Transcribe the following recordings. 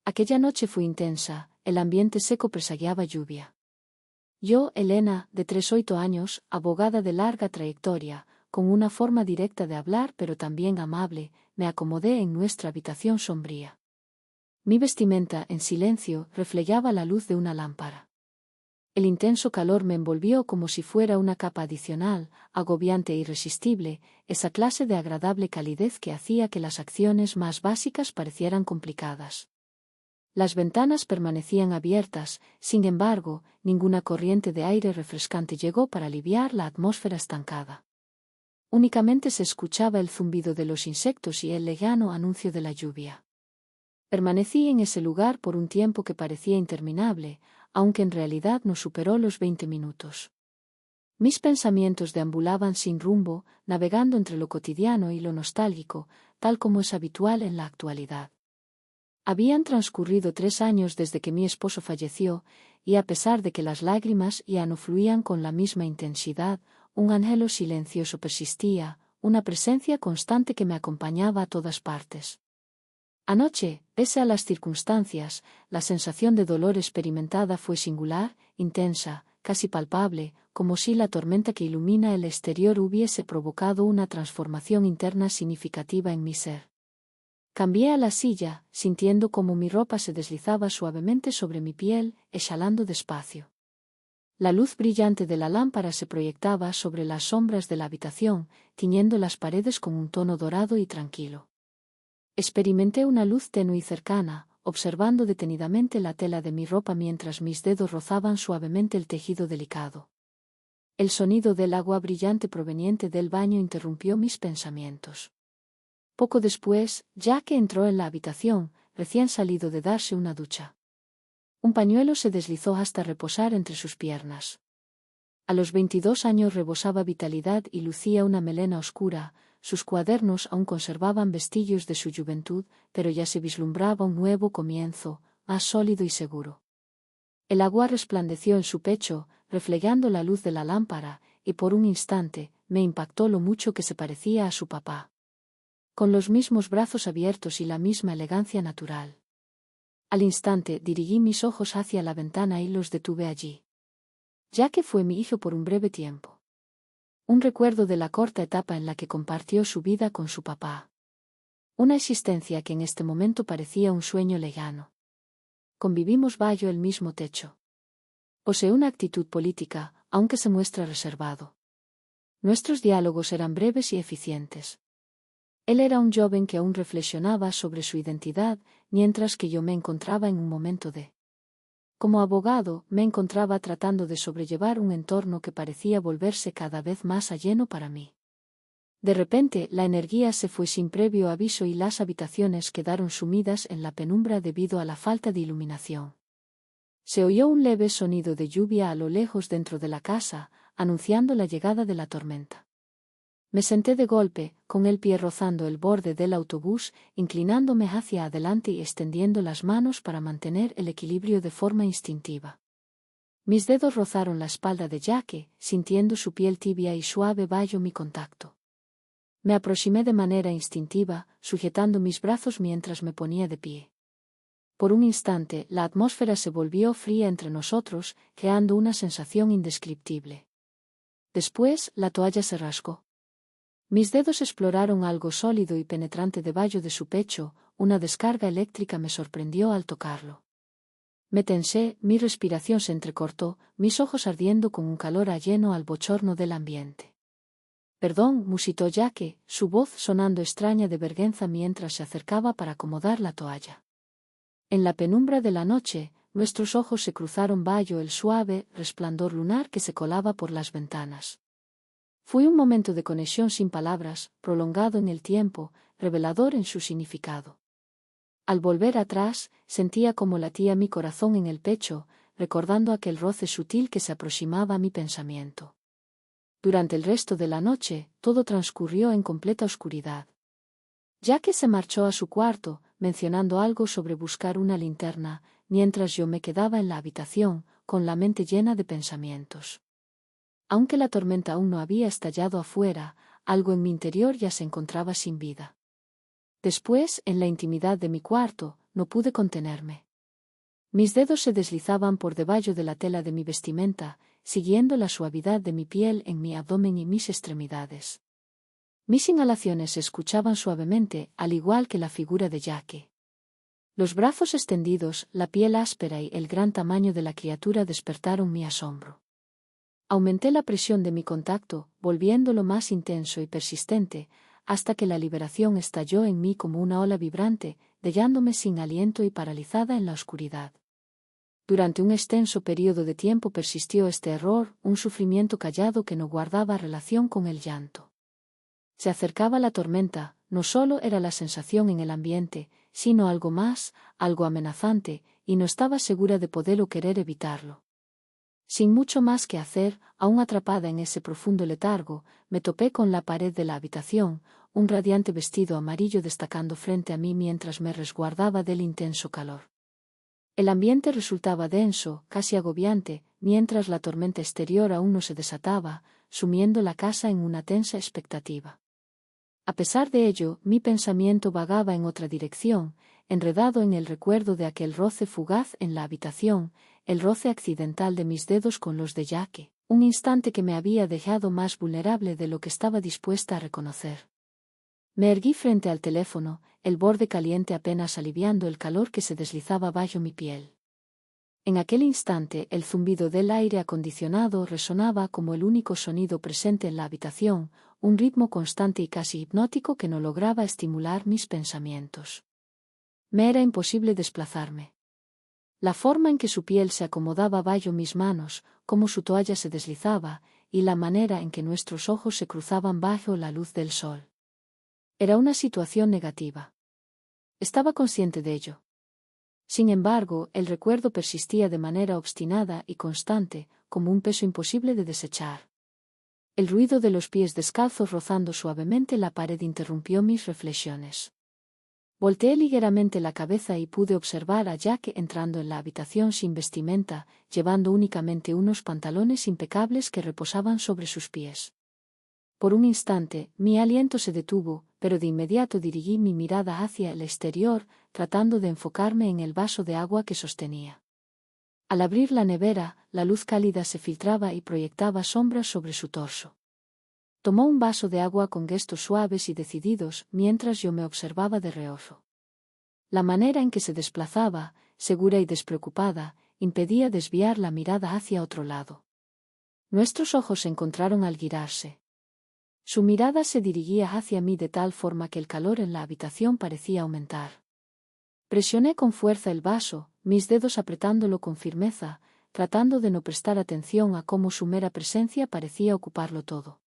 Aquella noche fue intensa, el ambiente seco presagiaba lluvia. Yo, Elena, de 38 años, abogada de larga trayectoria, con una forma directa de hablar pero también amable, me acomodé en nuestra habitación sombría. Mi vestimenta, en silencio, reflejaba la luz de una lámpara. El intenso calor me envolvió como si fuera una capa adicional, agobiante e irresistible, esa clase de agradable calidez que hacía que las acciones más básicas parecieran complicadas. Las ventanas permanecían abiertas, sin embargo, ninguna corriente de aire refrescante llegó para aliviar la atmósfera estancada. Únicamente se escuchaba el zumbido de los insectos y el lejano anuncio de la lluvia. Permanecí en ese lugar por un tiempo que parecía interminable, aunque en realidad no superó los 20 minutos. Mis pensamientos deambulaban sin rumbo, navegando entre lo cotidiano y lo nostálgico, tal como es habitual en la actualidad. Habían transcurrido 3 años desde que mi esposo falleció, y a pesar de que las lágrimas ya no fluían con la misma intensidad, un anhelo silencioso persistía, una presencia constante que me acompañaba a todas partes. Anoche, pese a las circunstancias, la sensación de dolor experimentada fue singular, intensa, casi palpable, como si la tormenta que ilumina el exterior hubiese provocado una transformación interna significativa en mi ser. Cambié a la silla, sintiendo cómo mi ropa se deslizaba suavemente sobre mi piel, exhalando despacio. La luz brillante de la lámpara se proyectaba sobre las sombras de la habitación, tiñendo las paredes con un tono dorado y tranquilo. Experimenté una luz tenue y cercana, observando detenidamente la tela de mi ropa mientras mis dedos rozaban suavemente el tejido delicado. El sonido del agua brillante proveniente del baño interrumpió mis pensamientos. Poco después, Jack entró en la habitación, recién salido de darse una ducha. Un pañuelo se deslizó hasta reposar entre sus piernas. A los 22 años rebosaba vitalidad y lucía una melena oscura. Sus cuadernos aún conservaban vestigios de su juventud, pero ya se vislumbraba un nuevo comienzo, más sólido y seguro. El agua resplandeció en su pecho, reflejando la luz de la lámpara, y por un instante, me impactó lo mucho que se parecía a su papá. Con los mismos brazos abiertos y la misma elegancia natural. Al instante dirigí mis ojos hacia la ventana y los detuve allí. Ya que fue mi hijo por un breve tiempo. Un recuerdo de la corta etapa en la que compartió su vida con su papá. Una existencia que en este momento parecía un sueño lejano. Convivimos bajo el mismo techo. Posee una actitud política, aunque se muestra reservado. Nuestros diálogos eran breves y eficientes. Él era un joven que aún reflexionaba sobre su identidad, mientras que yo me encontraba en un momento de... Como abogado, me encontraba tratando de sobrellevar un entorno que parecía volverse cada vez más lleno para mí. De repente, la energía se fue sin previo aviso y las habitaciones quedaron sumidas en la penumbra debido a la falta de iluminación. Se oyó un leve sonido de lluvia a lo lejos dentro de la casa, anunciando la llegada de la tormenta. Me senté de golpe, con el pie rozando el borde del autobús, inclinándome hacia adelante y extendiendo las manos para mantener el equilibrio de forma instintiva. Mis dedos rozaron la espalda de Jack, sintiendo su piel tibia y suave bajo mi contacto. Me aproximé de manera instintiva, sujetando mis brazos mientras me ponía de pie. Por un instante, la atmósfera se volvió fría entre nosotros, creando una sensación indescriptible. Después, la toalla se rasgó. Mis dedos exploraron algo sólido y penetrante debajo de su pecho, una descarga eléctrica me sorprendió al tocarlo. Me tensé, mi respiración se entrecortó, mis ojos ardiendo con un calor ajeno al bochorno del ambiente. Perdón, musitó Jack, su voz sonando extraña de vergüenza mientras se acercaba para acomodar la toalla. En la penumbra de la noche, nuestros ojos se cruzaron bajo el suave resplandor lunar que se colaba por las ventanas. Fue un momento de conexión sin palabras, prolongado en el tiempo, revelador en su significado. Al volver atrás, sentía como latía mi corazón en el pecho, recordando aquel roce sutil que se aproximaba a mi pensamiento. Durante el resto de la noche, todo transcurrió en completa oscuridad. Jack se marchó a su cuarto, mencionando algo sobre buscar una linterna, mientras yo me quedaba en la habitación, con la mente llena de pensamientos. Aunque la tormenta aún no había estallado afuera, algo en mi interior ya se encontraba sin vida. Después, en la intimidad de mi cuarto, no pude contenerme. Mis dedos se deslizaban por debajo de la tela de mi vestimenta, siguiendo la suavidad de mi piel en mi abdomen y mis extremidades. Mis inhalaciones se escuchaban suavemente, al igual que la figura de Jake. Los brazos extendidos, la piel áspera y el gran tamaño de la criatura despertaron mi asombro. Aumenté la presión de mi contacto, volviéndolo más intenso y persistente, hasta que la liberación estalló en mí como una ola vibrante, dejándome sin aliento y paralizada en la oscuridad. Durante un extenso periodo de tiempo persistió este error, un sufrimiento callado que no guardaba relación con el llanto. Se acercaba la tormenta, no solo era la sensación en el ambiente, sino algo más, algo amenazante, y no estaba segura de poder o querer evitarlo. Sin mucho más que hacer, aún atrapada en ese profundo letargo, me topé con la pared de la habitación, un radiante vestido amarillo destacando frente a mí mientras me resguardaba del intenso calor. El ambiente resultaba denso, casi agobiante, mientras la tormenta exterior aún no se desataba, sumiendo la casa en una tensa expectativa. A pesar de ello, mi pensamiento vagaba en otra dirección, enredado en el recuerdo de aquel roce fugaz en la habitación, el roce accidental de mis dedos con los de Jake, un instante que me había dejado más vulnerable de lo que estaba dispuesta a reconocer. Me erguí frente al teléfono, el borde caliente apenas aliviando el calor que se deslizaba bajo mi piel. En aquel instante, el zumbido del aire acondicionado resonaba como el único sonido presente en la habitación, un ritmo constante y casi hipnótico que no lograba estimular mis pensamientos. Me era imposible desplazarme. La forma en que su piel se acomodaba bajo mis manos, cómo su toalla se deslizaba, y la manera en que nuestros ojos se cruzaban bajo la luz del sol. Era una situación negativa. Estaba consciente de ello. Sin embargo, el recuerdo persistía de manera obstinada y constante, como un peso imposible de desechar. El ruido de los pies descalzos rozando suavemente la pared interrumpió mis reflexiones. Volteé ligeramente la cabeza y pude observar a Jake entrando en la habitación sin vestimenta, llevando únicamente unos pantalones impecables que reposaban sobre sus pies. Por un instante, mi aliento se detuvo, pero de inmediato dirigí mi mirada hacia el exterior, tratando de enfocarme en el vaso de agua que sostenía. Al abrir la nevera, la luz cálida se filtraba y proyectaba sombras sobre su torso. Tomó un vaso de agua con gestos suaves y decididos, mientras yo me observaba de reojo. La manera en que se desplazaba, segura y despreocupada, impedía desviar la mirada hacia otro lado. Nuestros ojos se encontraron al girarse. Su mirada se dirigía hacia mí de tal forma que el calor en la habitación parecía aumentar. Presioné con fuerza el vaso, mis dedos apretándolo con firmeza, tratando de no prestar atención a cómo su mera presencia parecía ocuparlo todo.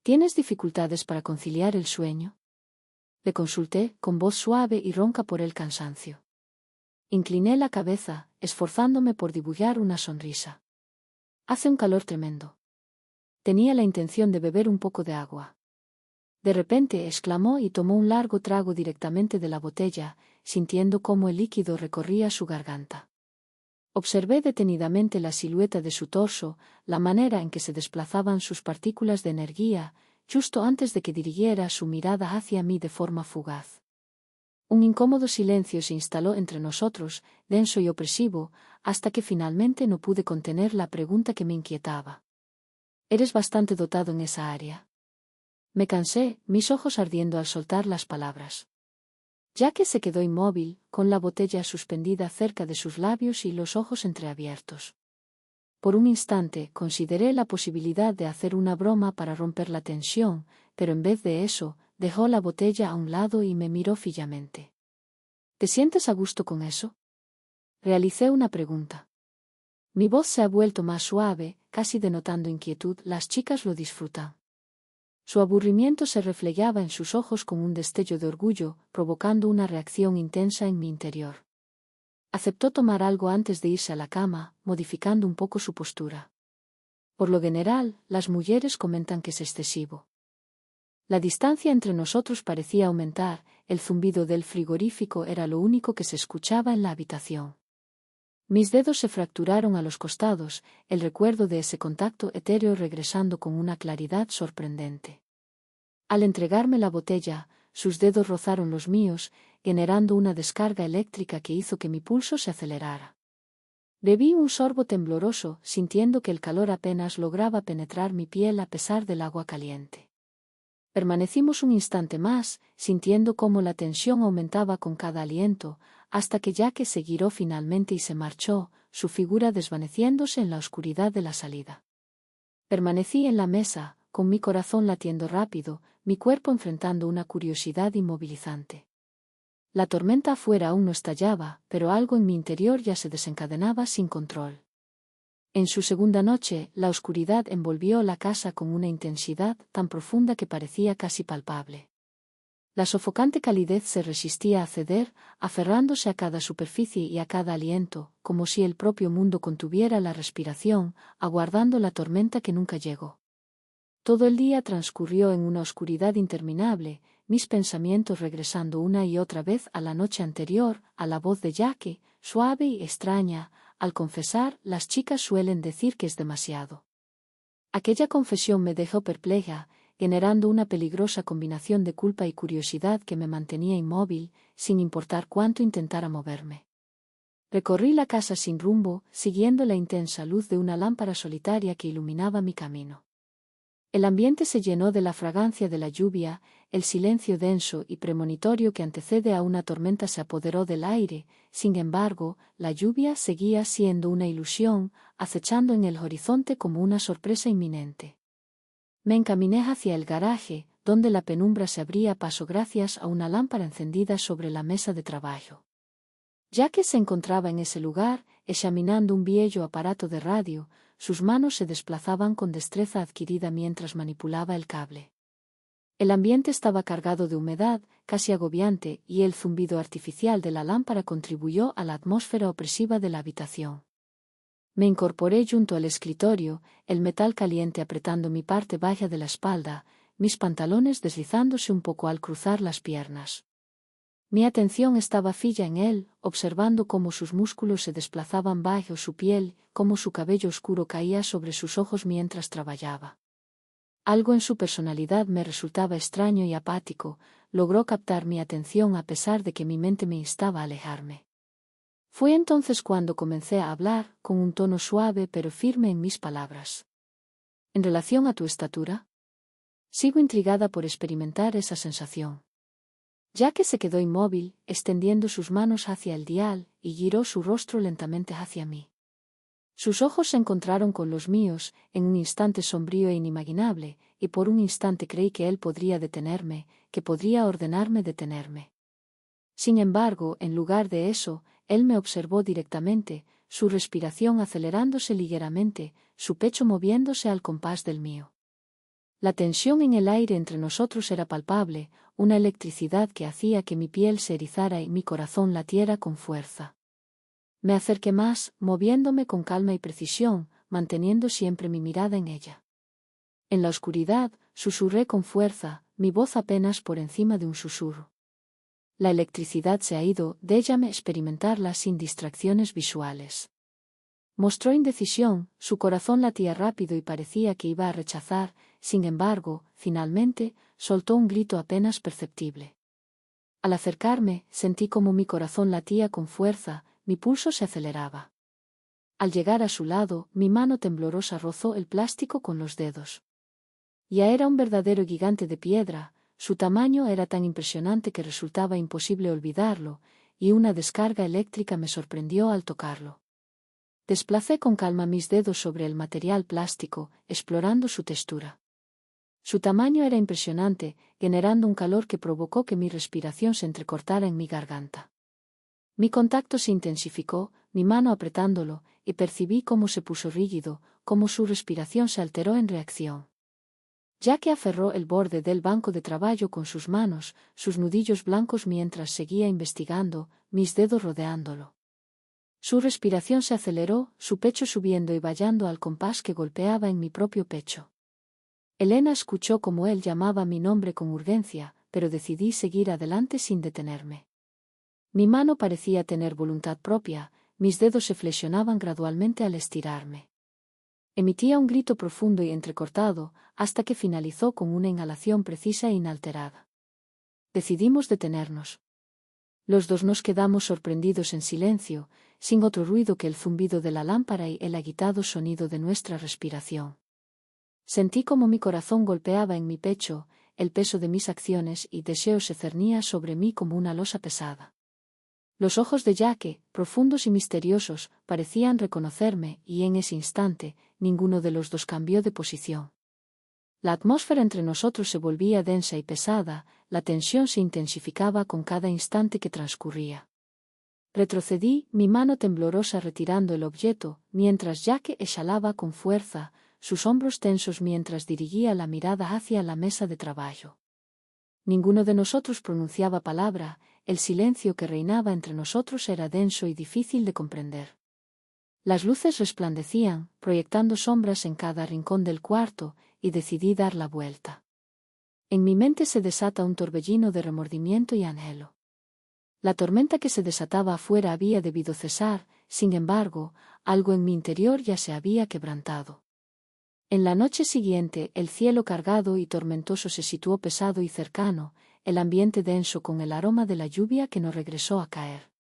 ¿Tienes dificultades para conciliar el sueño?, le consulté, con voz suave y ronca por el cansancio. Incliné la cabeza, esforzándome por dibujar una sonrisa. Hace un calor tremendo. Tenía la intención de beber un poco de agua. De repente exclamó y tomó un largo trago directamente de la botella, sintiendo cómo el líquido recorría su garganta. Observé detenidamente la silueta de su torso, la manera en que se desplazaban sus partículas de energía, justo antes de que dirigiera su mirada hacia mí de forma fugaz. Un incómodo silencio se instaló entre nosotros, denso y opresivo, hasta que finalmente no pude contener la pregunta que me inquietaba. «¿Eres bastante dotado en esa área?». Me cansé, mis ojos ardiendo al soltar las palabras. Jake se quedó inmóvil, con la botella suspendida cerca de sus labios y los ojos entreabiertos. Por un instante consideré la posibilidad de hacer una broma para romper la tensión, pero en vez de eso, dejó la botella a un lado y me miró fijamente. ¿Te sientes a gusto con eso?, realicé una pregunta. Mi voz se ha vuelto más suave, casi denotando inquietud. Las chicas lo disfrutan. Su aburrimiento se reflejaba en sus ojos con un destello de orgullo, provocando una reacción intensa en mi interior. Aceptó tomar algo antes de irse a la cama, modificando un poco su postura. Por lo general, las mujeres comentan que es excesivo. La distancia entre nosotros parecía aumentar, el zumbido del frigorífico era lo único que se escuchaba en la habitación. Mis dedos se fracturaron a los costados, el recuerdo de ese contacto etéreo regresando con una claridad sorprendente. Al entregarme la botella, sus dedos rozaron los míos, generando una descarga eléctrica que hizo que mi pulso se acelerara. Bebí un sorbo tembloroso, sintiendo que el calor apenas lograba penetrar mi piel a pesar del agua caliente. Permanecimos un instante más, sintiendo cómo la tensión aumentaba con cada aliento, hasta que Jake se giró finalmente y se marchó, su figura desvaneciéndose en la oscuridad de la salida. Permanecí en la mesa, con mi corazón latiendo rápido, mi cuerpo enfrentando una curiosidad inmovilizante. La tormenta afuera aún no estallaba, pero algo en mi interior ya se desencadenaba sin control. En su segunda noche, la oscuridad envolvió la casa con una intensidad tan profunda que parecía casi palpable. La sofocante calidez se resistía a ceder, aferrándose a cada superficie y a cada aliento, como si el propio mundo contuviera la respiración, aguardando la tormenta que nunca llegó. Todo el día transcurrió en una oscuridad interminable, mis pensamientos regresando una y otra vez a la noche anterior, a la voz de Jake, suave y extraña. Al confesar, las chicas suelen decir que es demasiado. Aquella confesión me dejó perpleja, generando una peligrosa combinación de culpa y curiosidad que me mantenía inmóvil, sin importar cuánto intentara moverme. Recorrí la casa sin rumbo, siguiendo la intensa luz de una lámpara solitaria que iluminaba mi camino. El ambiente se llenó de la fragancia de la lluvia, el silencio denso y premonitorio que antecede a una tormenta se apoderó del aire. Sin embargo, la lluvia seguía siendo una ilusión, acechando en el horizonte como una sorpresa inminente. Me encaminé hacia el garaje, donde la penumbra se abría paso gracias a una lámpara encendida sobre la mesa de trabajo. Ya que se encontraba en ese lugar, examinando un viejo aparato de radio, sus manos se desplazaban con destreza adquirida mientras manipulaba el cable. El ambiente estaba cargado de humedad, casi agobiante, y el zumbido artificial de la lámpara contribuyó a la atmósfera opresiva de la habitación. Me incorporé junto al escritorio, el metal caliente apretando mi parte baja de la espalda, mis pantalones deslizándose un poco al cruzar las piernas. Mi atención estaba fija en él, observando cómo sus músculos se desplazaban bajo su piel, cómo su cabello oscuro caía sobre sus ojos mientras trabajaba. Algo en su personalidad me resultaba extraño y apático, logró captar mi atención a pesar de que mi mente me instaba a alejarme. Fue entonces cuando comencé a hablar, con un tono suave pero firme en mis palabras. En relación a tu estatura, sigo intrigada por experimentar esa sensación. Jake se quedó inmóvil, extendiendo sus manos hacia el dial, y giró su rostro lentamente hacia mí. Sus ojos se encontraron con los míos, en un instante sombrío e inimaginable, y por un instante creí que él podría detenerme, que podría ordenarme detenerme. Sin embargo, en lugar de eso, él me observó directamente, su respiración acelerándose ligeramente, su pecho moviéndose al compás del mío. La tensión en el aire entre nosotros era palpable, una electricidad que hacía que mi piel se erizara y mi corazón latiera con fuerza. Me acerqué más, moviéndome con calma y precisión, manteniendo siempre mi mirada en ella. En la oscuridad, susurré con fuerza, mi voz apenas por encima de un susurro. La electricidad se ha ido, déjame experimentarla sin distracciones visuales. Mostró indecisión, su corazón latía rápido y parecía que iba a rechazar, sin embargo, finalmente, soltó un grito apenas perceptible. Al acercarme, sentí como mi corazón latía con fuerza, mi pulso se aceleraba. Al llegar a su lado, mi mano temblorosa rozó el plástico con los dedos. Ya era un verdadero gigante de piedra, su tamaño era tan impresionante que resultaba imposible olvidarlo, y una descarga eléctrica me sorprendió al tocarlo. Desplacé con calma mis dedos sobre el material plástico, explorando su textura. Su tamaño era impresionante, generando un calor que provocó que mi respiración se entrecortara en mi garganta. Mi contacto se intensificó, mi mano apretándolo, y percibí cómo se puso rígido, cómo su respiración se alteró en reacción. Jake aferró el borde del banco de trabajo con sus manos, sus nudillos blancos mientras seguía investigando, mis dedos rodeándolo. Su respiración se aceleró, su pecho subiendo y vallando al compás que golpeaba en mi propio pecho. Elena escuchó cómo él llamaba mi nombre con urgencia, pero decidí seguir adelante sin detenerme. Mi mano parecía tener voluntad propia, mis dedos se flexionaban gradualmente al estirarme. Emitía un grito profundo y entrecortado, hasta que finalizó con una inhalación precisa e inalterada. Decidimos detenernos. Los dos nos quedamos sorprendidos en silencio, sin otro ruido que el zumbido de la lámpara y el agitado sonido de nuestra respiración. Sentí como mi corazón golpeaba en mi pecho, el peso de mis acciones y deseos se cernía sobre mí como una losa pesada. Los ojos de Jake, profundos y misteriosos, parecían reconocerme y en ese instante, ninguno de los dos cambió de posición. La atmósfera entre nosotros se volvía densa y pesada, la tensión se intensificaba con cada instante que transcurría. Retrocedí, mi mano temblorosa retirando el objeto, mientras Jake exhalaba con fuerza, sus hombros tensos mientras dirigía la mirada hacia la mesa de trabajo. Ninguno de nosotros pronunciaba palabra, el silencio que reinaba entre nosotros era denso y difícil de comprender. Las luces resplandecían, proyectando sombras en cada rincón del cuarto, y decidí dar la vuelta. En mi mente se desata un torbellino de remordimiento y anhelo. La tormenta que se desataba afuera había debido cesar, sin embargo, algo en mi interior ya se había quebrantado. En la noche siguiente, el cielo cargado y tormentoso se situó pesado y cercano, el ambiente denso con el aroma de la lluvia que no regresó a caer.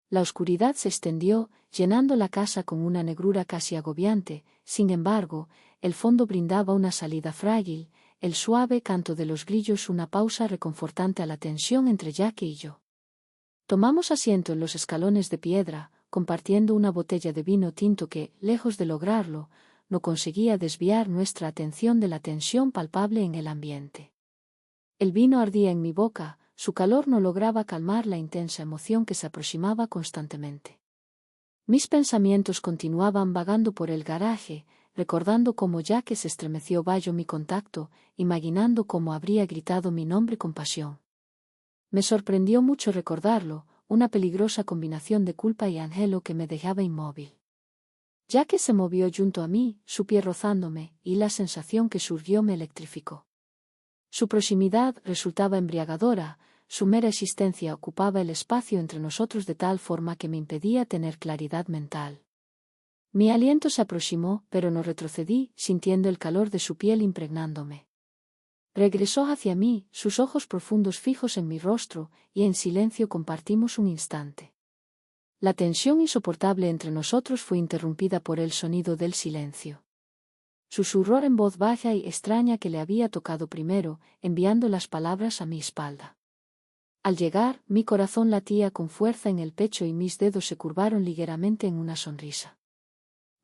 La oscuridad se extendió, llenando la casa con una negrura casi agobiante, sin embargo, el fondo brindaba una salida frágil, el suave canto de los grillos una pausa reconfortante a la tensión entre Jake y yo. Tomamos asiento en los escalones de piedra, compartiendo una botella de vino tinto que, lejos de lograrlo, no conseguía desviar nuestra atención de la tensión palpable en el ambiente. El vino ardía en mi boca, su calor no lograba calmar la intensa emoción que se aproximaba constantemente. Mis pensamientos continuaban vagando por el garaje, recordando cómo Jake se estremeció bajo mi contacto, imaginando cómo habría gritado mi nombre con pasión. Me sorprendió mucho recordarlo, una peligrosa combinación de culpa y anhelo que me dejaba inmóvil. Jake se movió junto a mí, su pie rozándome, y la sensación que surgió me electrificó. Su proximidad resultaba embriagadora, su mera existencia ocupaba el espacio entre nosotros de tal forma que me impedía tener claridad mental. Mi aliento se aproximó, pero no retrocedí, sintiendo el calor de su piel impregnándome. Regresó hacia mí, sus ojos profundos fijos en mi rostro, y en silencio compartimos un instante. La tensión insoportable entre nosotros fue interrumpida por el sonido del silencio. Susurró en voz baja y extraña que le había tocado primero, enviando las palabras a mi espalda. Al llegar, mi corazón latía con fuerza en el pecho y mis dedos se curvaron ligeramente en una sonrisa.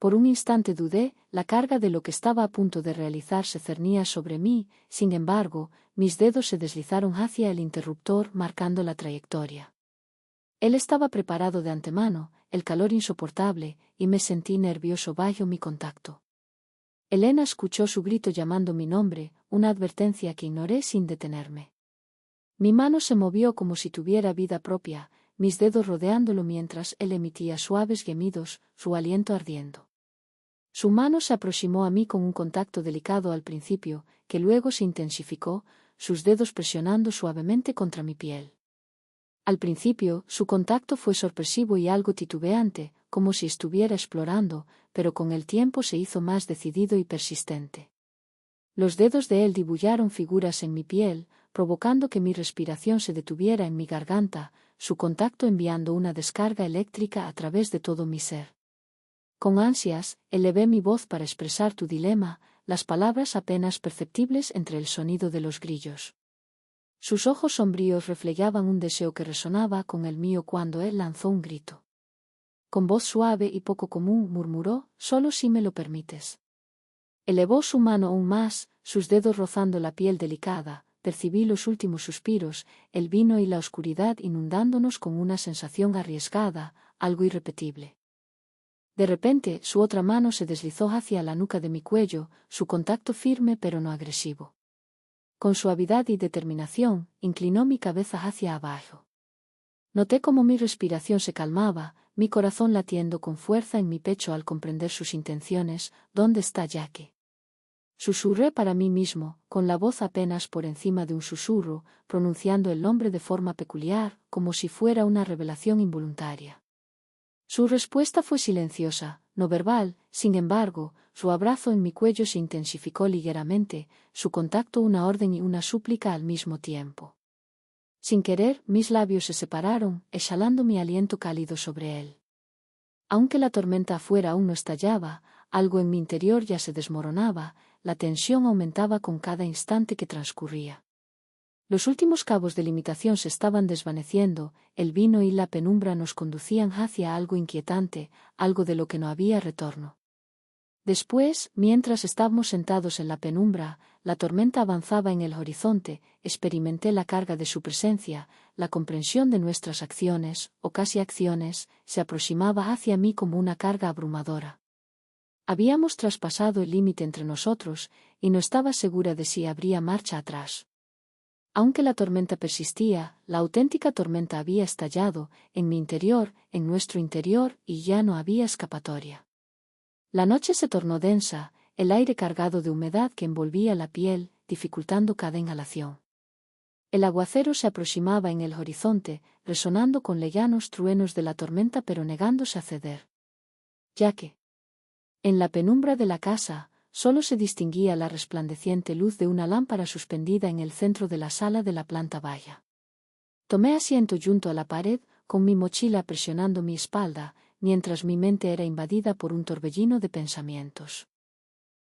Por un instante dudé, la carga de lo que estaba a punto de realizar se cernía sobre mí, sin embargo, mis dedos se deslizaron hacia el interruptor marcando la trayectoria. Él estaba preparado de antemano, el calor insoportable, y me sentí nervioso bajo mi contacto. Elena escuchó su grito llamando mi nombre, una advertencia que ignoré sin detenerme. Mi mano se movió como si tuviera vida propia, mis dedos rodeándolo mientras él emitía suaves gemidos, su aliento ardiendo. Su mano se aproximó a mí con un contacto delicado al principio, que luego se intensificó, sus dedos presionando suavemente contra mi piel. Al principio, su contacto fue sorpresivo y algo titubeante, como si estuviera explorando, pero con el tiempo se hizo más decidido y persistente. Los dedos de él dibujaron figuras en mi piel, provocando que mi respiración se detuviera en mi garganta, su contacto enviando una descarga eléctrica a través de todo mi ser. Con ansias, elevé mi voz para expresar tu dilema, las palabras apenas perceptibles entre el sonido de los grillos. Sus ojos sombríos reflejaban un deseo que resonaba con el mío cuando él lanzó un grito. Con voz suave y poco común murmuró, «Solo si me lo permites». Elevó su mano aún más, sus dedos rozando la piel delicada, percibí los últimos suspiros, el vino y la oscuridad inundándonos con una sensación arriesgada, algo irrepetible. De repente, su otra mano se deslizó hacia la nuca de mi cuello, su contacto firme pero no agresivo. Con suavidad y determinación, inclinó mi cabeza hacia abajo. Noté cómo mi respiración se calmaba, mi corazón latiendo con fuerza en mi pecho al comprender sus intenciones. «¿Dónde está Jake?». Susurré para mí mismo, con la voz apenas por encima de un susurro, pronunciando el nombre de forma peculiar, como si fuera una revelación involuntaria. Su respuesta fue silenciosa, no verbal, sin embargo, su abrazo en mi cuello se intensificó ligeramente, su contacto una orden y una súplica al mismo tiempo. Sin querer, mis labios se separaron, exhalando mi aliento cálido sobre él. Aunque la tormenta afuera aún no estallaba, algo en mi interior ya se desmoronaba, la tensión aumentaba con cada instante que transcurría. Los últimos cabos de limitación se estaban desvaneciendo, el vino y la penumbra nos conducían hacia algo inquietante, algo de lo que no había retorno. Después, mientras estábamos sentados en la penumbra, la tormenta avanzaba en el horizonte, experimenté la carga de su presencia, la comprensión de nuestras acciones, o casi acciones, se aproximaba hacia mí como una carga abrumadora. Habíamos traspasado el límite entre nosotros, y no estaba segura de si habría marcha atrás. Aunque la tormenta persistía, la auténtica tormenta había estallado, en mi interior, en nuestro interior, y ya no había escapatoria. La noche se tornó densa, el aire cargado de humedad que envolvía la piel, dificultando cada inhalación. El aguacero se aproximaba en el horizonte, resonando con lejanos truenos de la tormenta pero negándose a ceder. Ya que, en la penumbra de la casa, solo se distinguía la resplandeciente luz de una lámpara suspendida en el centro de la sala de la planta baja. Tomé asiento junto a la pared, con mi mochila presionando mi espalda, mientras mi mente era invadida por un torbellino de pensamientos.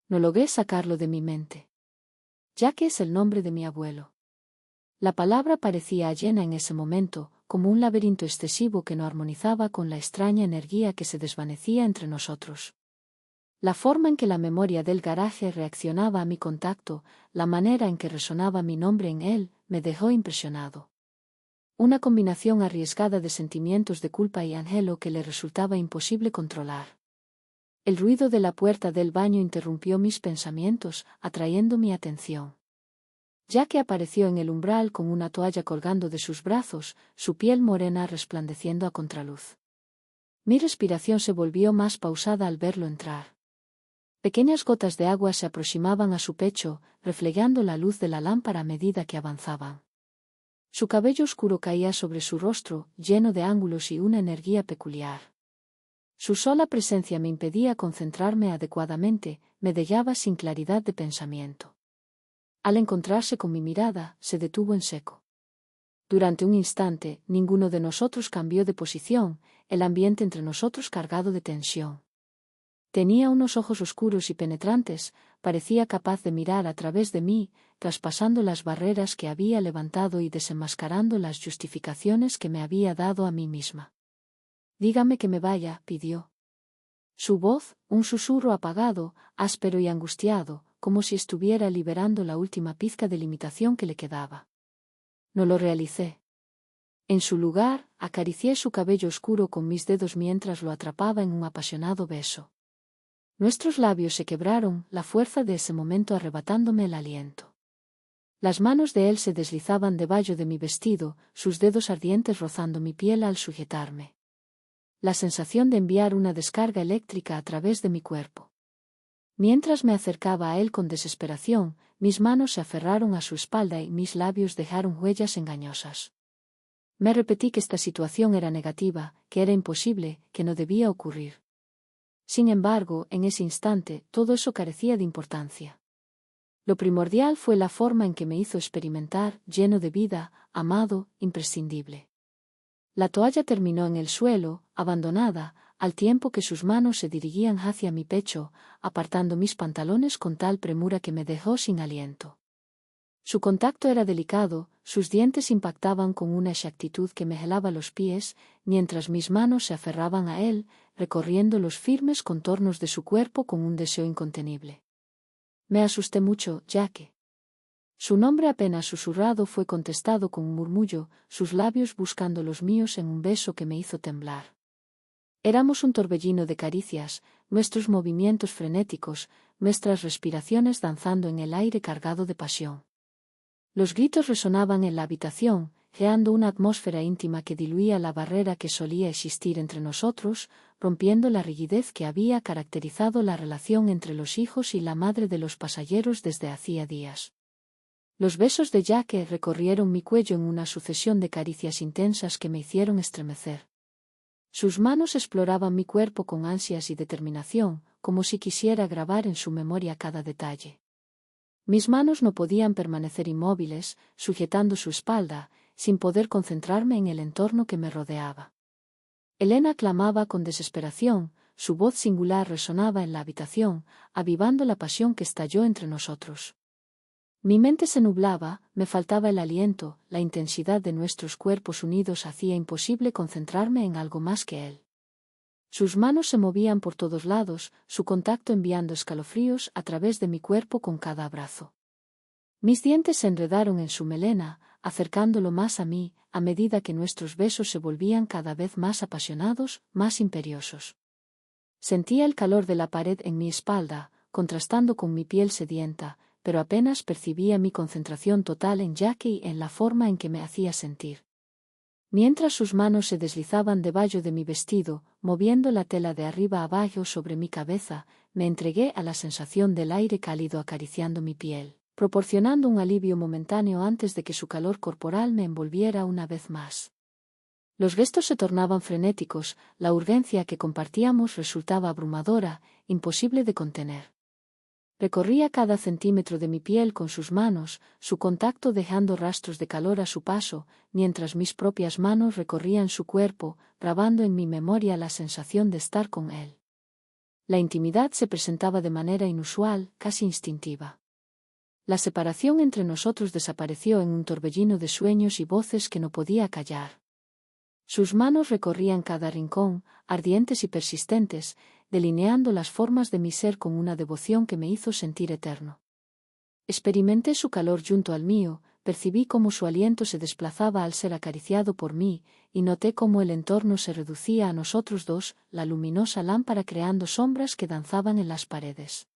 No logré sacarlo de mi mente. Jaque es el nombre de mi abuelo. La palabra parecía llena en ese momento, como un laberinto excesivo que no armonizaba con la extraña energía que se desvanecía entre nosotros. La forma en que la memoria del garaje reaccionaba a mi contacto, la manera en que resonaba mi nombre en él, me dejó impresionado. Una combinación arriesgada de sentimientos de culpa y anhelo que le resultaba imposible controlar. El ruido de la puerta del baño interrumpió mis pensamientos, atrayendo mi atención. Jaque apareció en el umbral con una toalla colgando de sus brazos, su piel morena resplandeciendo a contraluz. Mi respiración se volvió más pausada al verlo entrar. Pequeñas gotas de agua se aproximaban a su pecho, reflejando la luz de la lámpara a medida que avanzaban. Su cabello oscuro caía sobre su rostro, lleno de ángulos y una energía peculiar. Su sola presencia me impedía concentrarme adecuadamente, me dejaba sin claridad de pensamiento. Al encontrarse con mi mirada, se detuvo en seco. Durante un instante, ninguno de nosotros cambió de posición, el ambiente entre nosotros cargado de tensión. Tenía unos ojos oscuros y penetrantes, parecía capaz de mirar a través de mí, traspasando las barreras que había levantado y desenmascarando las justificaciones que me había dado a mí misma. «Dígame que me vaya», pidió. Su voz, un susurro apagado, áspero y angustiado, como si estuviera liberando la última pizca de limitación que le quedaba. No lo realicé. En su lugar, acaricié su cabello oscuro con mis dedos mientras lo atrapaba en un apasionado beso. Nuestros labios se quebraron, la fuerza de ese momento arrebatándome el aliento. Las manos de él se deslizaban debajo de mi vestido, sus dedos ardientes rozando mi piel al sujetarme. La sensación de enviar una descarga eléctrica a través de mi cuerpo. Mientras me acercaba a él con desesperación, mis manos se aferraron a su espalda y mis labios dejaron huellas engañosas. Me repetí que esta situación era negativa, que era imposible, que no debía ocurrir. Sin embargo, en ese instante, todo eso carecía de importancia. Lo primordial fue la forma en que me hizo experimentar, lleno de vida, amado, imprescindible. La toalla terminó en el suelo, abandonada, al tiempo que sus manos se dirigían hacia mi pecho, apartando mis pantalones con tal premura que me dejó sin aliento. Su contacto era delicado, sus dientes impactaban con una exactitud que me helaba los pies, mientras mis manos se aferraban a él, recorriendo los firmes contornos de su cuerpo con un deseo incontenible. Me asusté mucho, Jaque. Su nombre apenas susurrado fue contestado con un murmullo, sus labios buscando los míos en un beso que me hizo temblar. Éramos un torbellino de caricias, nuestros movimientos frenéticos, nuestras respiraciones danzando en el aire cargado de pasión. Los gritos resonaban en la habitación, creando una atmósfera íntima que diluía la barrera que solía existir entre nosotros, rompiendo la rigidez que había caracterizado la relación entre los hijos y la madre de los pasajeros desde hacía días. Los besos de Jaque recorrieron mi cuello en una sucesión de caricias intensas que me hicieron estremecer. Sus manos exploraban mi cuerpo con ansias y determinación, como si quisiera grabar en su memoria cada detalle. Mis manos no podían permanecer inmóviles, sujetando su espalda, sin poder concentrarme en el entorno que me rodeaba. Elena clamaba con desesperación, su voz singular resonaba en la habitación, avivando la pasión que estalló entre nosotros. Mi mente se nublaba, me faltaba el aliento, la intensidad de nuestros cuerpos unidos hacía imposible concentrarme en algo más que él. Sus manos se movían por todos lados, su contacto enviando escalofríos a través de mi cuerpo con cada abrazo. Mis dientes se enredaron en su melena, acercándolo más a mí, a medida que nuestros besos se volvían cada vez más apasionados, más imperiosos. Sentía el calor de la pared en mi espalda, contrastando con mi piel sedienta, pero apenas percibía mi concentración total en Jackie y en la forma en que me hacía sentir. Mientras sus manos se deslizaban debajo de mi vestido, moviendo la tela de arriba abajo sobre mi cabeza, me entregué a la sensación del aire cálido acariciando mi piel, proporcionando un alivio momentáneo antes de que su calor corporal me envolviera una vez más. Los gestos se tornaban frenéticos, la urgencia que compartíamos resultaba abrumadora, imposible de contener. Recorría cada centímetro de mi piel con sus manos, su contacto dejando rastros de calor a su paso, mientras mis propias manos recorrían su cuerpo, grabando en mi memoria la sensación de estar con él. La intimidad se presentaba de manera inusual, casi instintiva. La separación entre nosotros desapareció en un torbellino de sueños y voces que no podía callar. Sus manos recorrían cada rincón, ardientes y persistentes, delineando las formas de mi ser con una devoción que me hizo sentir eterno. Experimenté su calor junto al mío, percibí cómo su aliento se desplazaba al ser acariciado por mí, y noté cómo el entorno se reducía a nosotros dos, la luminosa lámpara creando sombras que danzaban en las paredes.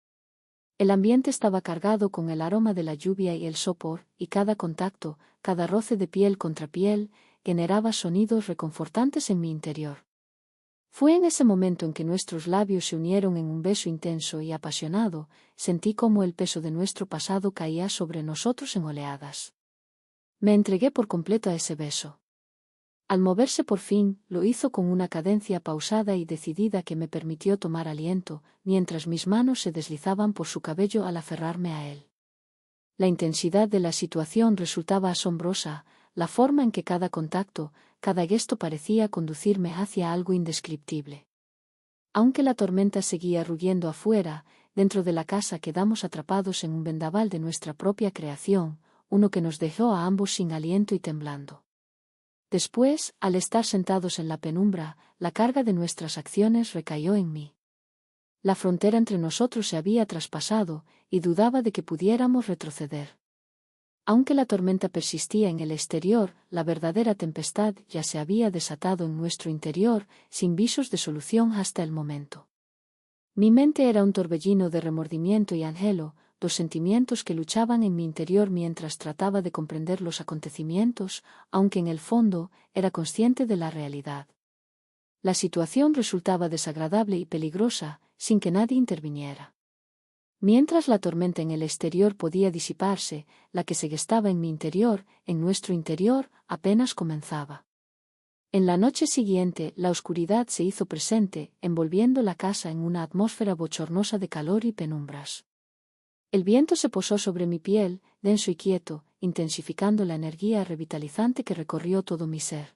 El ambiente estaba cargado con el aroma de la lluvia y el sopor, y cada contacto, cada roce de piel contra piel, generaba sonidos reconfortantes en mi interior. Fue en ese momento en que nuestros labios se unieron en un beso intenso y apasionado, sentí cómo el peso de nuestro pasado caía sobre nosotros en oleadas. Me entregué por completo a ese beso. Al moverse por fin, lo hizo con una cadencia pausada y decidida que me permitió tomar aliento, mientras mis manos se deslizaban por su cabello al aferrarme a él. La intensidad de la situación resultaba asombrosa, la forma en que cada contacto, cada gesto parecía conducirme hacia algo indescriptible. Aunque la tormenta seguía rugiendo afuera, dentro de la casa quedamos atrapados en un vendaval de nuestra propia creación, uno que nos dejó a ambos sin aliento y temblando. Después, al estar sentados en la penumbra, la carga de nuestras acciones recayó en mí. La frontera entre nosotros se había traspasado, y dudaba de que pudiéramos retroceder. Aunque la tormenta persistía en el exterior, la verdadera tempestad ya se había desatado en nuestro interior, sin visos de solución hasta el momento. Mi mente era un torbellino de remordimiento y anhelo, dos sentimientos que luchaban en mi interior mientras trataba de comprender los acontecimientos, aunque en el fondo era consciente de la realidad. La situación resultaba desagradable y peligrosa, sin que nadie interviniera. Mientras la tormenta en el exterior podía disiparse, la que se gestaba en mi interior, en nuestro interior, apenas comenzaba. En la noche siguiente, la oscuridad se hizo presente, envolviendo la casa en una atmósfera bochornosa de calor y penumbras. El viento se posó sobre mi piel, denso y quieto, intensificando la energía revitalizante que recorrió todo mi ser.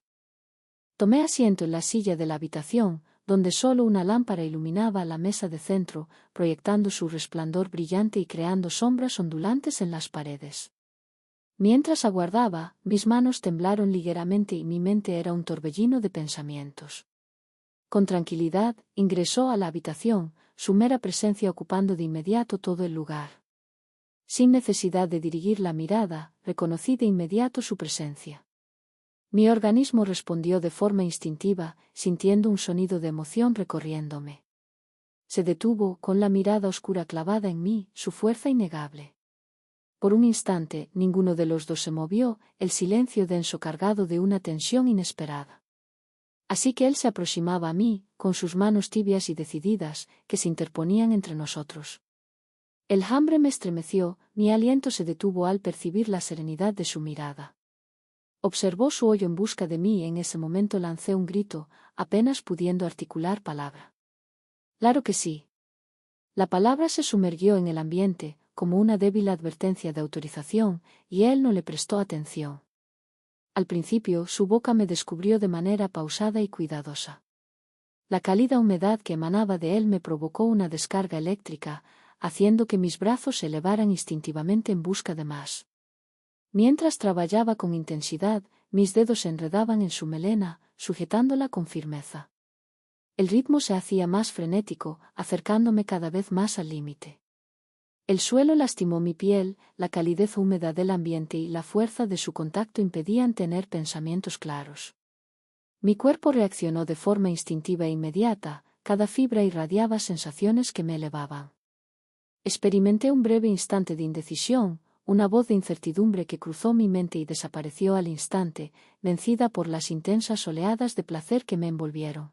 Tomé asiento en la silla de la habitación, donde solo una lámpara iluminaba la mesa de centro, proyectando su resplandor brillante y creando sombras ondulantes en las paredes. Mientras aguardaba, mis manos temblaron ligeramente y mi mente era un torbellino de pensamientos. Con tranquilidad, ingresó a la habitación, su mera presencia ocupando de inmediato todo el lugar. Sin necesidad de dirigir la mirada, reconocí de inmediato su presencia. Mi organismo respondió de forma instintiva, sintiendo un sonido de emoción recorriéndome. Se detuvo, con la mirada oscura clavada en mí, su fuerza innegable. Por un instante, ninguno de los dos se movió, el silencio denso cargado de una tensión inesperada. Así que él se aproximaba a mí, con sus manos tibias y decididas, que se interponían entre nosotros. El hambre me estremeció, mi aliento se detuvo al percibir la serenidad de su mirada. Observó su hoyo en busca de mí y en ese momento lancé un grito, apenas pudiendo articular palabra. Claro que sí. La palabra se sumergió en el ambiente, como una débil advertencia de autorización, y él no le prestó atención. Al principio, su boca me descubrió de manera pausada y cuidadosa. La cálida humedad que emanaba de él me provocó una descarga eléctrica, haciendo que mis brazos se elevaran instintivamente en busca de más. Mientras trabajaba con intensidad, mis dedos se enredaban en su melena, sujetándola con firmeza. El ritmo se hacía más frenético, acercándome cada vez más al límite. El suelo lastimó mi piel, la calidez húmeda del ambiente y la fuerza de su contacto impedían tener pensamientos claros. Mi cuerpo reaccionó de forma instintiva e inmediata, cada fibra irradiaba sensaciones que me elevaban. Experimenté un breve instante de indecisión, una voz de incertidumbre que cruzó mi mente y desapareció al instante, vencida por las intensas oleadas de placer que me envolvieron.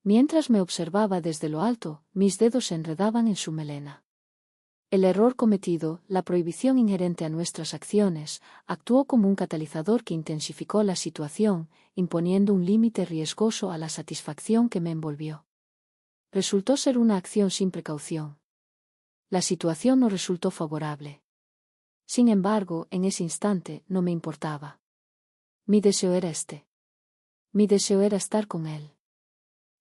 Mientras me observaba desde lo alto, mis dedos se enredaban en su melena. El error cometido, la prohibición inherente a nuestras acciones, actuó como un catalizador que intensificó la situación, imponiendo un límite riesgoso a la satisfacción que me envolvió. Resultó ser una acción sin precaución. La situación no resultó favorable. Sin embargo, en ese instante no me importaba. Mi deseo era este. Mi deseo era estar con él.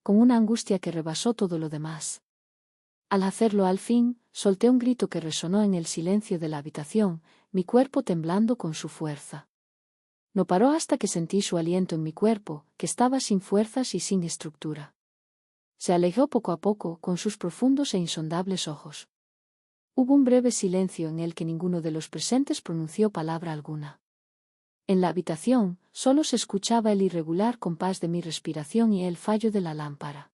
Con una angustia que rebasó todo lo demás. Al hacerlo al fin, solté un grito que resonó en el silencio de la habitación, mi cuerpo temblando con su fuerza. No paró hasta que sentí su aliento en mi cuerpo, que estaba sin fuerzas y sin estructura. Se alejó poco a poco, con sus profundos e insondables ojos. Hubo un breve silencio en el que ninguno de los presentes pronunció palabra alguna. En la habitación, solo se escuchaba el irregular compás de mi respiración y el fallo de la lámpara.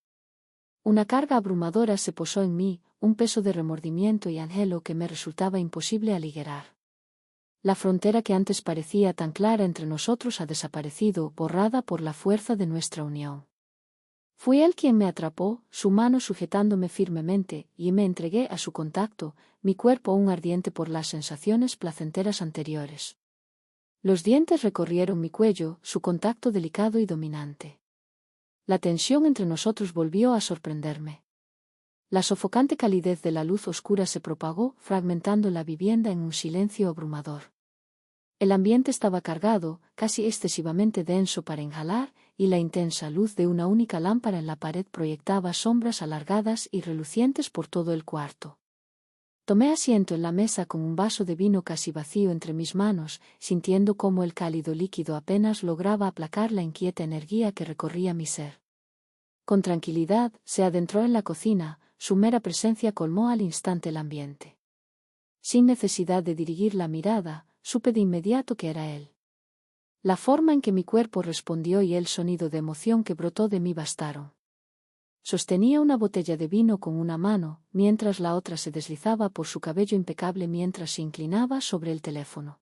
Una carga abrumadora se posó en mí, un peso de remordimiento y anhelo que me resultaba imposible aligerar. La frontera que antes parecía tan clara entre nosotros ha desaparecido, borrada por la fuerza de nuestra unión. Fui él quien me atrapó, su mano sujetándome firmemente, y me entregué a su contacto, mi cuerpo aún ardiente por las sensaciones placenteras anteriores. Los dientes recorrieron mi cuello, su contacto delicado y dominante. La tensión entre nosotros volvió a sorprenderme. La sofocante calidez de la luz oscura se propagó, fragmentando la vivienda en un silencio abrumador. El ambiente estaba cargado, casi excesivamente denso para inhalar, y la intensa luz de una única lámpara en la pared proyectaba sombras alargadas y relucientes por todo el cuarto. Tomé asiento en la mesa con un vaso de vino casi vacío entre mis manos, sintiendo cómo el cálido líquido apenas lograba aplacar la inquieta energía que recorría mi ser. Con tranquilidad, se adentró en la cocina, su mera presencia colmó al instante el ambiente. Sin necesidad de dirigir la mirada, supe de inmediato que era él. La forma en que mi cuerpo respondió y el sonido de emoción que brotó de mí bastaron. Sostenía una botella de vino con una mano, mientras la otra se deslizaba por su cabello impecable mientras se inclinaba sobre el teléfono.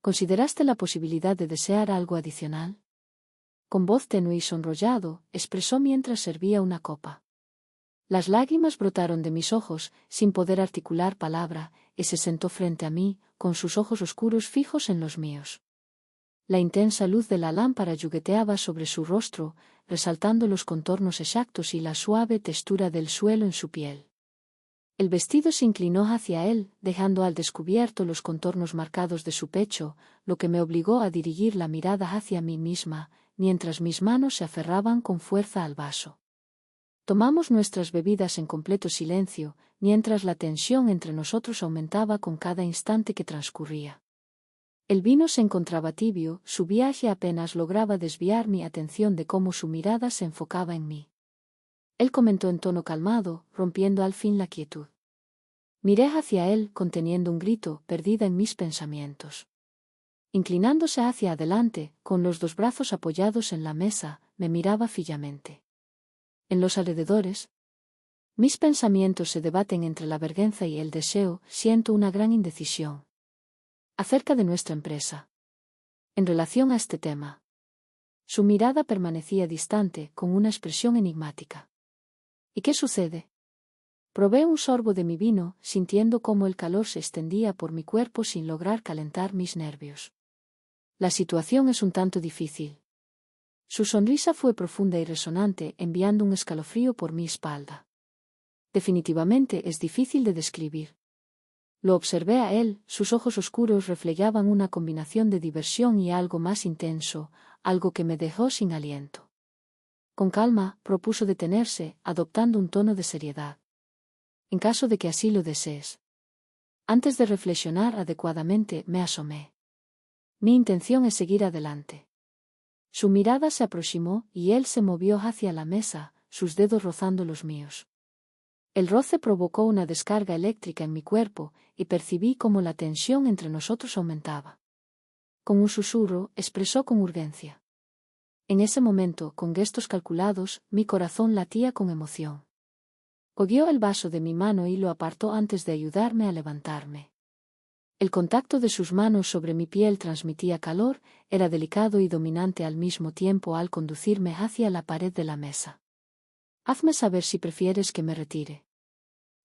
¿Consideraste la posibilidad de desear algo adicional? Con voz tenue y sonrollado, expresó mientras servía una copa. Las lágrimas brotaron de mis ojos, sin poder articular palabra, y se sentó frente a mí, con sus ojos oscuros fijos en los míos. La intensa luz de la lámpara yugueteaba sobre su rostro, resaltando los contornos exactos y la suave textura del suelo en su piel. El vestido se inclinó hacia él, dejando al descubierto los contornos marcados de su pecho, lo que me obligó a dirigir la mirada hacia mí misma, mientras mis manos se aferraban con fuerza al vaso. Tomamos nuestras bebidas en completo silencio, mientras la tensión entre nosotros aumentaba con cada instante que transcurría. El vino se encontraba tibio, su viaje apenas lograba desviar mi atención de cómo su mirada se enfocaba en mí. Él comentó en tono calmado, rompiendo al fin la quietud. Miré hacia él, conteniendo un grito, perdida en mis pensamientos. Inclinándose hacia adelante, con los dos brazos apoyados en la mesa, me miraba fijamente. En los alrededores, mis pensamientos se debaten entre la vergüenza y el deseo, siento una gran indecisión. Acerca de nuestra empresa. En relación a este tema. Su mirada permanecía distante, con una expresión enigmática. ¿Y qué sucede? Probé un sorbo de mi vino, sintiendo cómo el calor se extendía por mi cuerpo sin lograr calentar mis nervios. La situación es un tanto difícil. Su sonrisa fue profunda y resonante, enviando un escalofrío por mi espalda. Definitivamente es difícil de describir. Lo observé a él, sus ojos oscuros reflejaban una combinación de diversión y algo más intenso, algo que me dejó sin aliento. Con calma, propuso detenerse, adoptando un tono de seriedad. En caso de que así lo desees. Antes de reflexionar adecuadamente, me asomé. Mi intención es seguir adelante. Su mirada se aproximó y él se movió hacia la mesa, sus dedos rozando los míos. El roce provocó una descarga eléctrica en mi cuerpo, y percibí cómo la tensión entre nosotros aumentaba. Con un susurro, expresó con urgencia. En ese momento, con gestos calculados, mi corazón latía con emoción. Cogió el vaso de mi mano y lo apartó antes de ayudarme a levantarme. El contacto de sus manos sobre mi piel transmitía calor, era delicado y dominante al mismo tiempo al conducirme hacia la pared de la mesa. Hazme saber si prefieres que me retire.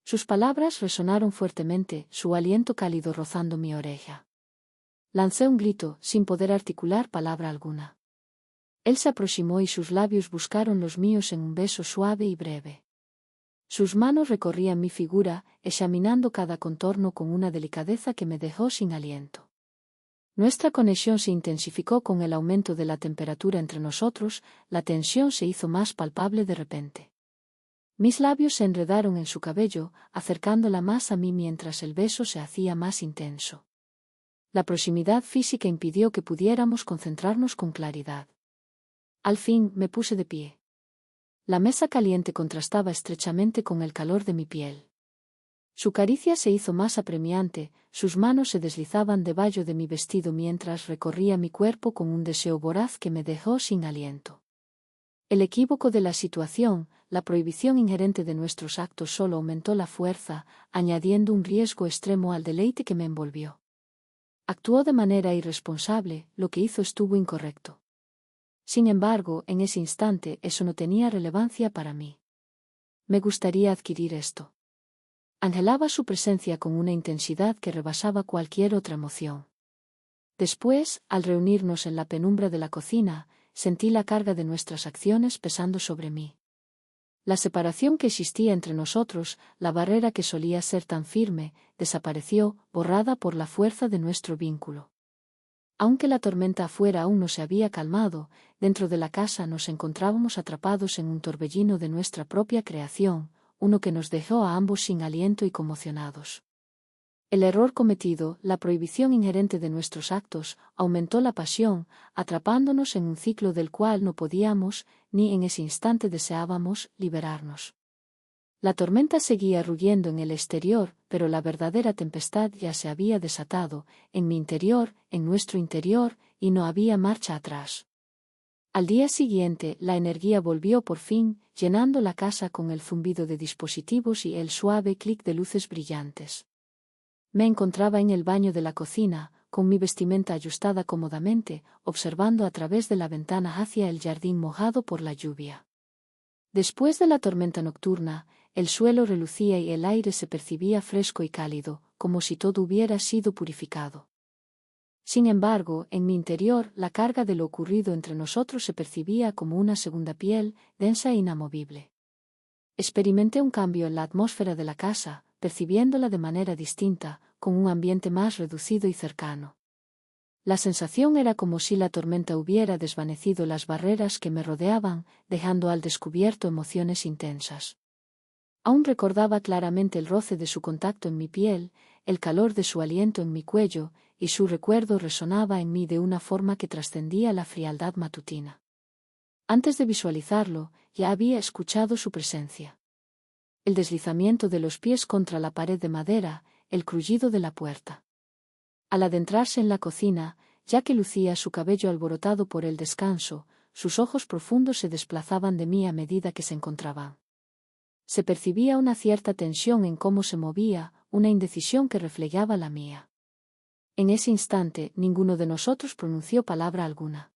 Sus palabras resonaron fuertemente, su aliento cálido rozando mi oreja. Lancé un grito, sin poder articular palabra alguna. Él se aproximó y sus labios buscaron los míos en un beso suave y breve. Sus manos recorrían mi figura, examinando cada contorno con una delicadeza que me dejó sin aliento. Nuestra conexión se intensificó con el aumento de la temperatura entre nosotros, la tensión se hizo más palpable de repente. Mis labios se enredaron en su cabello, acercándola más a mí mientras el beso se hacía más intenso. La proximidad física impidió que pudiéramos concentrarnos con claridad. Al fin, me puse de pie. La mesa caliente contrastaba estrechamente con el calor de mi piel. Su caricia se hizo más apremiante, sus manos se deslizaban debajo de mi vestido mientras recorría mi cuerpo con un deseo voraz que me dejó sin aliento. El equívoco de la situación, la prohibición inherente de nuestros actos solo aumentó la fuerza, añadiendo un riesgo extremo al deleite que me envolvió. Actuó de manera irresponsable, lo que hizo estuvo incorrecto. Sin embargo, en ese instante eso no tenía relevancia para mí. Me gustaría adquirir esto. Anhelaba su presencia con una intensidad que rebasaba cualquier otra emoción. Después, al reunirnos en la penumbra de la cocina, sentí la carga de nuestras acciones pesando sobre mí. La separación que existía entre nosotros, la barrera que solía ser tan firme, desapareció, borrada por la fuerza de nuestro vínculo. Aunque la tormenta afuera aún no se había calmado, dentro de la casa nos encontrábamos atrapados en un torbellino de nuestra propia creación, uno que nos dejó a ambos sin aliento y conmocionados. El error cometido, la prohibición inherente de nuestros actos, aumentó la pasión, atrapándonos en un ciclo del cual no podíamos, ni en ese instante deseábamos, liberarnos. La tormenta seguía rugiendo en el exterior, pero la verdadera tempestad ya se había desatado, en mi interior, en nuestro interior, y no había marcha atrás. Al día siguiente, la energía volvió por fin, llenando la casa con el zumbido de dispositivos y el suave clic de luces brillantes. Me encontraba en el baño de la cocina, con mi vestimenta ajustada cómodamente, observando a través de la ventana hacia el jardín mojado por la lluvia. Después de la tormenta nocturna, el suelo relucía y el aire se percibía fresco y cálido, como si todo hubiera sido purificado. Sin embargo, en mi interior, la carga de lo ocurrido entre nosotros se percibía como una segunda piel, densa e inamovible. Experimenté un cambio en la atmósfera de la casa, percibiéndola de manera distinta, con un ambiente más reducido y cercano. La sensación era como si la tormenta hubiera desvanecido las barreras que me rodeaban, dejando al descubierto emociones intensas. Aún recordaba claramente el roce de su contacto en mi piel, el calor de su aliento en mi cuello, y su recuerdo resonaba en mí de una forma que trascendía la frialdad matutina. Antes de visualizarlo, ya había escuchado su presencia. El deslizamiento de los pies contra la pared de madera, el crullido de la puerta. Al adentrarse en la cocina, ya que lucía su cabello alborotado por el descanso, sus ojos profundos se desplazaban de mí a medida que se encontraban. Se percibía una cierta tensión en cómo se movía, una indecisión que reflejaba la mía. En ese instante, ninguno de nosotros pronunció palabra alguna.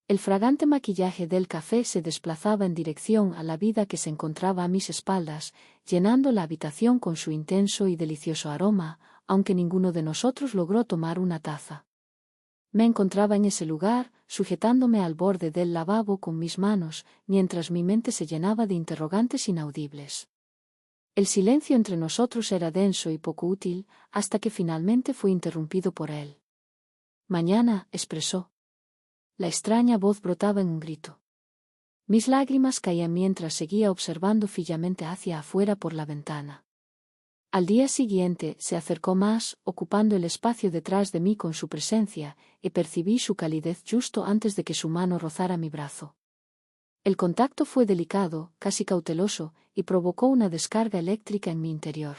El fragante maquillaje del café se desplazaba en dirección a la vida que se encontraba a mis espaldas, llenando la habitación con su intenso y delicioso aroma, aunque ninguno de nosotros logró tomar una taza. Me encontraba en ese lugar, sujetándome al borde del lavabo con mis manos, mientras mi mente se llenaba de interrogantes inaudibles. El silencio entre nosotros era denso y poco útil, hasta que finalmente fue interrumpido por él. Mañana, expresó. La extraña voz brotaba en un grito. Mis lágrimas caían mientras seguía observando fijamente hacia afuera por la ventana. Al día siguiente se acercó más, ocupando el espacio detrás de mí con su presencia, y percibí su calidez justo antes de que su mano rozara mi brazo. El contacto fue delicado, casi cauteloso, y provocó una descarga eléctrica en mi interior.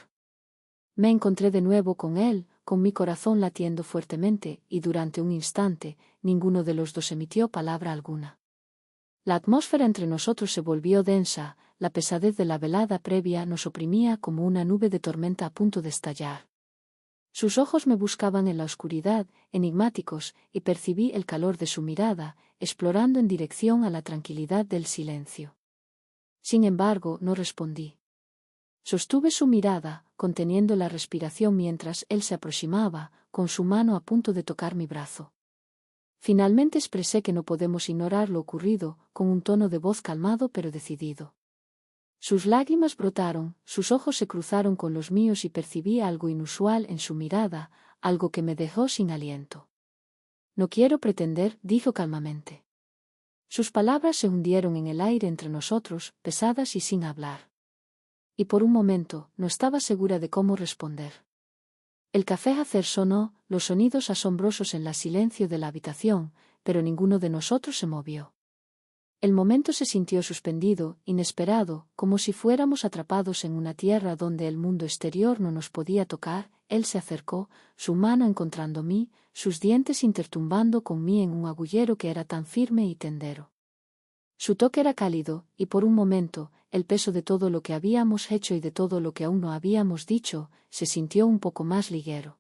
Me encontré de nuevo con él, con mi corazón latiendo fuertemente, y durante un instante, ninguno de los dos emitió palabra alguna. La atmósfera entre nosotros se volvió densa, la pesadez de la velada previa nos oprimía como una nube de tormenta a punto de estallar. Sus ojos me buscaban en la oscuridad, enigmáticos, y percibí el calor de su mirada, explorando en dirección a la tranquilidad del silencio. Sin embargo, no respondí. Sostuve su mirada, conteniendo la respiración mientras él se aproximaba, con su mano a punto de tocar mi brazo. Finalmente expresé que no podemos ignorar lo ocurrido, con un tono de voz calmado pero decidido. Sus lágrimas brotaron, sus ojos se cruzaron con los míos y percibí algo inusual en su mirada, algo que me dejó sin aliento. No quiero pretender, dijo calmamente. Sus palabras se hundieron en el aire entre nosotros, pesadas y sin hablar. Y por un momento, no estaba segura de cómo responder. El café hacer sonó, los sonidos asombrosos en el silencio de la habitación, pero ninguno de nosotros se movió. El momento se sintió suspendido, inesperado, como si fuéramos atrapados en una tierra donde el mundo exterior no nos podía tocar. Él se acercó, su mano encontrando mí, sus dientes intertumbando con mí en un agullero que era tan firme y tendero. Su toque era cálido, y por un momento, el peso de todo lo que habíamos hecho y de todo lo que aún no habíamos dicho, se sintió un poco más ligero.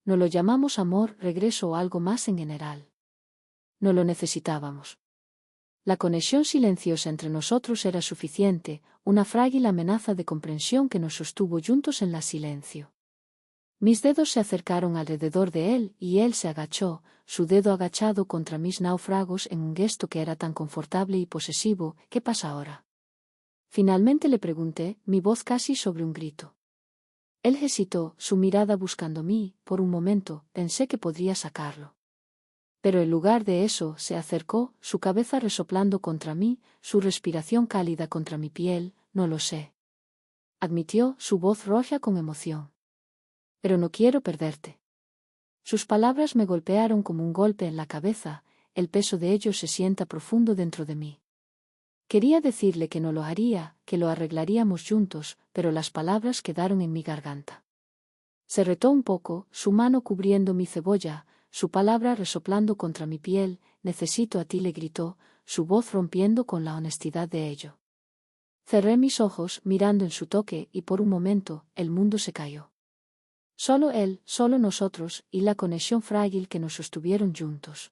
No lo llamamos amor, regreso o algo más en general. No lo necesitábamos. La conexión silenciosa entre nosotros era suficiente, una frágil amenaza de comprensión que nos sostuvo juntos en la silencio. Mis dedos se acercaron alrededor de él y él se agachó, su dedo agachado contra mis náufragos en un gesto que era tan confortable y posesivo. ¿Qué pasa ahora? Finalmente le pregunté, mi voz casi sobre un grito. Él hesitó, su mirada buscando mí, por un momento, pensé que podría sacarlo. Pero en lugar de eso, se acercó, su cabeza resoplando contra mí, su respiración cálida contra mi piel. No lo sé. Admitió, su voz roja con emoción. Pero no quiero perderte. Sus palabras me golpearon como un golpe en la cabeza, el peso de ellos se sienta profundo dentro de mí. Quería decirle que no lo haría, que lo arreglaríamos juntos, pero las palabras quedaron en mi garganta. Se retó un poco, su mano cubriendo mi cebolla, su palabra resoplando contra mi piel. Necesito a ti, le gritó, su voz rompiendo con la honestidad de ello. Cerré mis ojos, mirando en su toque, y por un momento, el mundo se cayó. Solo él, solo nosotros, y la conexión frágil que nos sostuvieron juntos.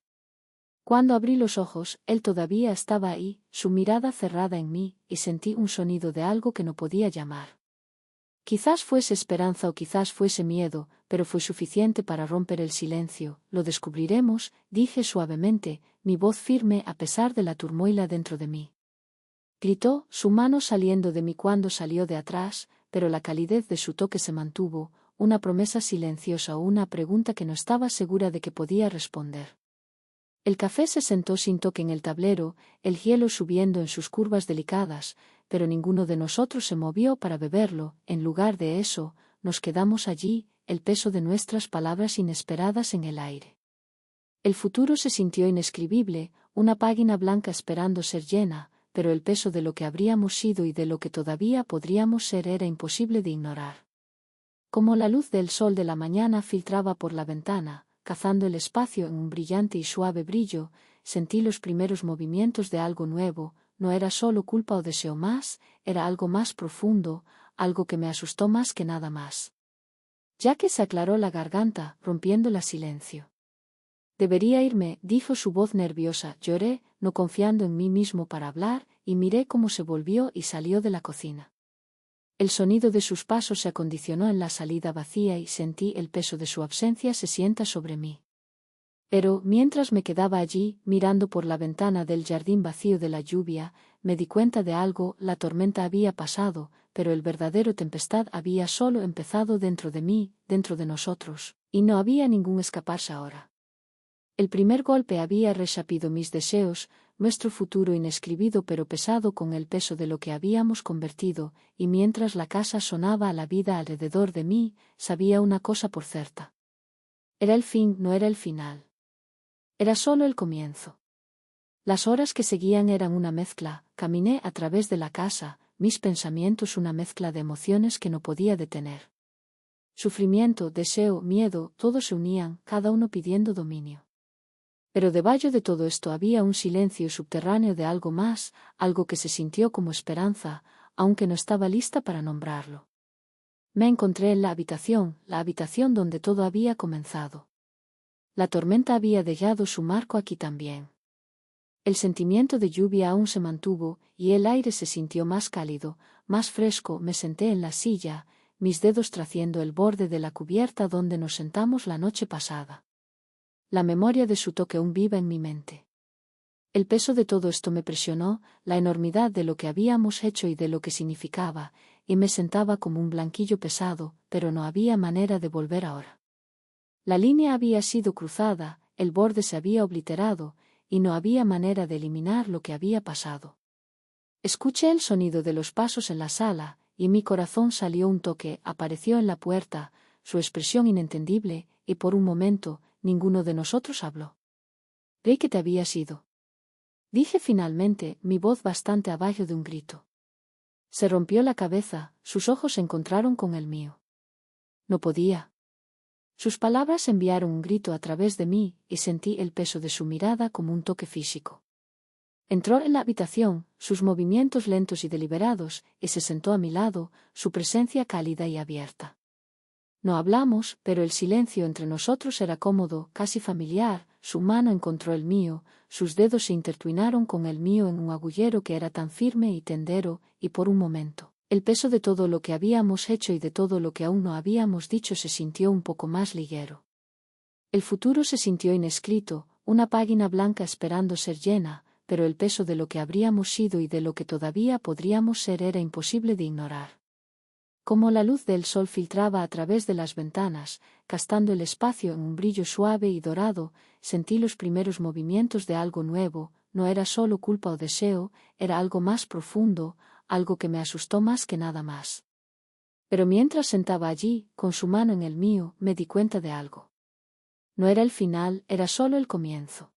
Cuando abrí los ojos, él todavía estaba ahí, su mirada cerrada en mí, y sentí un sonido de algo que no podía llamar. Quizás fuese esperanza o quizás fuese miedo, pero fue suficiente para romper el silencio. Lo descubriremos, dije suavemente, mi voz firme a pesar de la turmoila dentro de mí. Gritó, su mano saliendo de mí cuando salió de atrás, pero la calidez de su toque se mantuvo, una promesa silenciosa o una pregunta que no estaba segura de que podía responder. El café se sentó sin toque en el tablero, el hielo subiendo en sus curvas delicadas, pero ninguno de nosotros se movió para beberlo. En lugar de eso, nos quedamos allí, el peso de nuestras palabras inesperadas en el aire. El futuro se sintió inescribible, una página blanca esperando ser llena, pero el peso de lo que habríamos sido y de lo que todavía podríamos ser era imposible de ignorar. Como la luz del sol de la mañana filtraba por la ventana, cazando el espacio en un brillante y suave brillo, sentí los primeros movimientos de algo nuevo. No era solo culpa o deseo más, era algo más profundo, algo que me asustó más que nada más. Ya que se aclaró la garganta, rompiendo el silencio. Debería irme, dijo su voz nerviosa. Lloré, no confiando en mí mismo para hablar, y miré cómo se volvió y salió de la cocina. El sonido de sus pasos se acondicionó en la salida vacía y sentí el peso de su ausencia se sienta sobre mí. Pero, mientras me quedaba allí, mirando por la ventana del jardín vacío de la lluvia, me di cuenta de algo, la tormenta había pasado, pero el verdadero tempestad había solo empezado dentro de mí, dentro de nosotros, y no había ningún escaparse ahora. El primer golpe había reshapido mis deseos, nuestro futuro inescribido pero pesado con el peso de lo que habíamos convertido, y mientras la casa sonaba a la vida alrededor de mí, sabía una cosa por cierta. Era el fin, no era el final. Era solo el comienzo. Las horas que seguían eran una mezcla, caminé a través de la casa, mis pensamientos una mezcla de emociones que no podía detener. Sufrimiento, deseo, miedo, todos se unían, cada uno pidiendo dominio. Pero debajo de todo esto había un silencio subterráneo de algo más, algo que se sintió como esperanza, aunque no estaba lista para nombrarlo. Me encontré en la habitación donde todo había comenzado. La tormenta había dejado su marco aquí también. El sentimiento de lluvia aún se mantuvo, y el aire se sintió más cálido, más fresco. Me senté en la silla, mis dedos traciendo el borde de la cubierta donde nos sentamos la noche pasada. La memoria de su toque aún viva en mi mente. El peso de todo esto me presionó, la enormidad de lo que habíamos hecho y de lo que significaba, y me sentaba como un blanquillo pesado, pero no había manera de volver ahora. La línea había sido cruzada, el borde se había obliterado, y no había manera de eliminar lo que había pasado. Escuché el sonido de los pasos en la sala, y mi corazón salió un toque, apareció en la puerta, su expresión inentendible, y por un momento, ninguno de nosotros habló. Creí que te habías ido. Dije finalmente, mi voz bastante abajo de un grito. Se rompió la cabeza, sus ojos se encontraron con el mío. No podía. Sus palabras enviaron un grito a través de mí, y sentí el peso de su mirada como un toque físico. Entró en la habitación, sus movimientos lentos y deliberados, y se sentó a mi lado, su presencia cálida y abierta. No hablamos, pero el silencio entre nosotros era cómodo, casi familiar. Su mano encontró el mío, sus dedos se intertwinaron con el mío en un agullero que era tan firme y tendero, y por un momento, el peso de todo lo que habíamos hecho y de todo lo que aún no habíamos dicho se sintió un poco más ligero. El futuro se sintió inescrito, una página blanca esperando ser llena, pero el peso de lo que habríamos sido y de lo que todavía podríamos ser era imposible de ignorar. Como la luz del sol filtraba a través de las ventanas, gastando el espacio en un brillo suave y dorado, sentí los primeros movimientos de algo nuevo. No era solo culpa o deseo, era algo más profundo, algo que me asustó más que nada más. Pero mientras sentaba allí, con su mano en el mío, me di cuenta de algo. No era el final, era solo el comienzo.